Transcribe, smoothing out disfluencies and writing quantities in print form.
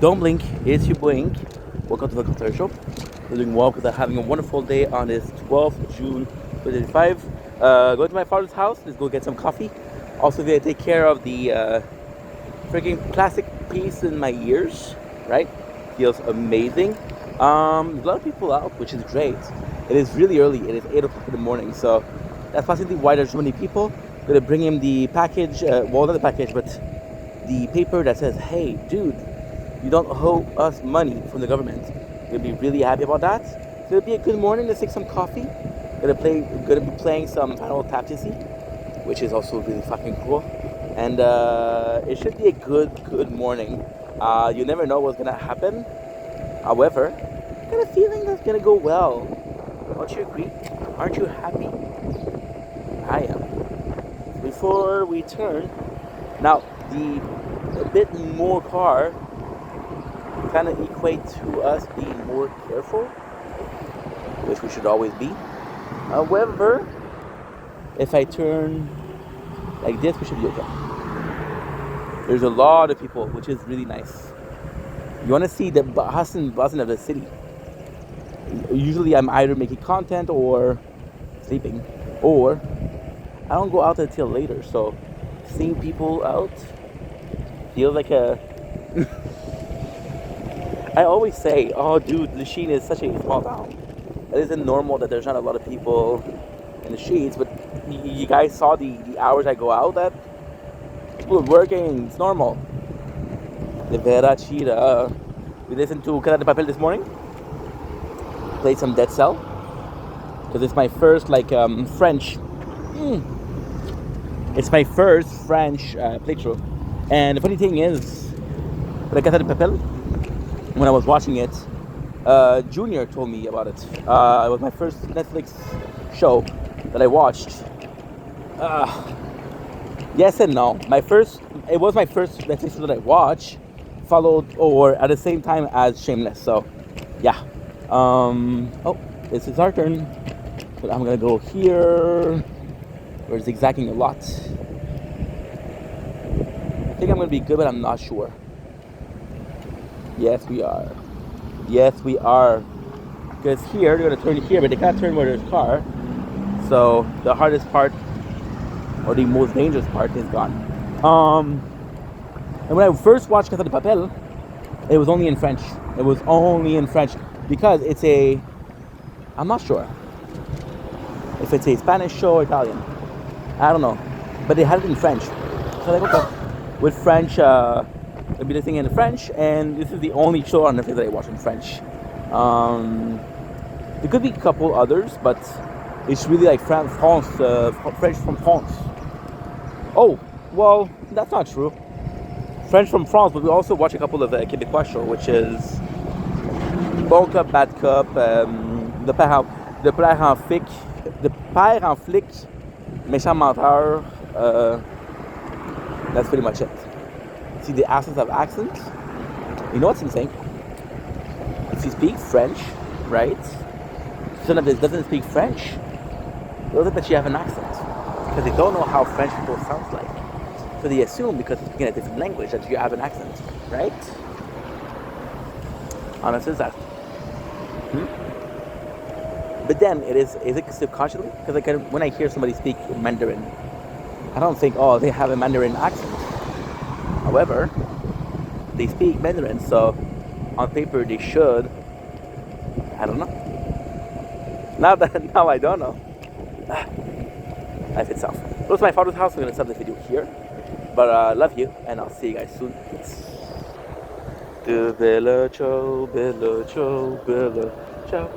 Don't blink, it's your blink. Welcome to the Culture Show. We're doing well because I'm having a wonderful day on this 12th June 2025. Going to my father's house, let's go get some coffee. Also, gonna take care of the freaking plastic piece in my ears, right? Feels amazing. There's a lot of people out, which is great. It is really early, it is 8 o'clock in the morning, so that's possibly why there's so many people. Gonna bring him the package, well, not the package, but the paper that says, hey, dude, you don't owe us money from the government. You'll be really happy about that. It's gonna be a good morning. Let's take some coffee. Gonna be playing some Final Fantasy, which is also really fucking cool. And it should be a good morning. You never know what's gonna happen. However, I got a feeling that's gonna go well. Don't you agree? Aren't you happy? I am. Before we turn, now a bit more car kind of equate to us being more careful, which we should always be. However, if I turn like this, we should be okay. There's a lot of people, which is really nice. You want to see the hustle and bustle of the city. Usually I'm either making content or sleeping, or I don't go out until later, so seeing people out feels like a I always say, oh dude, Lachine is such a small town. It isn't normal that there's not a lot of people in the streets, but you guys saw the hours I go out at? People are working, it's normal. De Vera Chira. We listened to Cara de Papel this morning. Played some Dead Cell. Because it's my first French. It's my first French playthrough. And the funny thing is, with Cara de Papel, when I was watching it, Junior told me about it. It was my first Netflix show that I watched. Yes and no. It was my first Netflix show that I watched, followed or at the same time as Shameless. So, yeah. Oh, this is our turn. But I'm gonna go here. We're zigzagging a lot. I think I'm gonna be good, but I'm not sure. Yes, we are. Yes, we are. Because here, they're going to turn here, but they can't turn where there's car. So, the hardest part, or the most dangerous part, is gone. And when I first watched Casa de Papel, it was only in French. It was only in French. Because it's I'm not sure if it's a Spanish show or Italian. I don't know. But they had it in French. So, like, okay. With French, I'll be listening in French, and this is the only show on Netflix that I watch in French. There could be a couple others, but it's really like French from France. Oh, well, that's not true. French from France, but we also watch a couple of Québécois shows, which is Bon Cop, Bad Cop, Le Père en Flic, Méchant Menteur. That's pretty much it. See the absence of accent? You know what's insane? If you speak French, right? Someone that doesn't speak French, they'll think that you have an accent. Because they don't know how French people sound like. So they assume because you're speaking a different language that you have an accent, right? Honest as that. But then is it subconsciously? Because when I hear somebody speak Mandarin, I don't think, oh, they have a Mandarin accent. However, they speak Mandarin, so on paper they should. I don't know. Now I don't know. Life itself. Go to my father's house. I'm gonna stop the video here. But love you, and I'll see you guys soon. Peace. Bella ciao, bella ciao, bella ciao.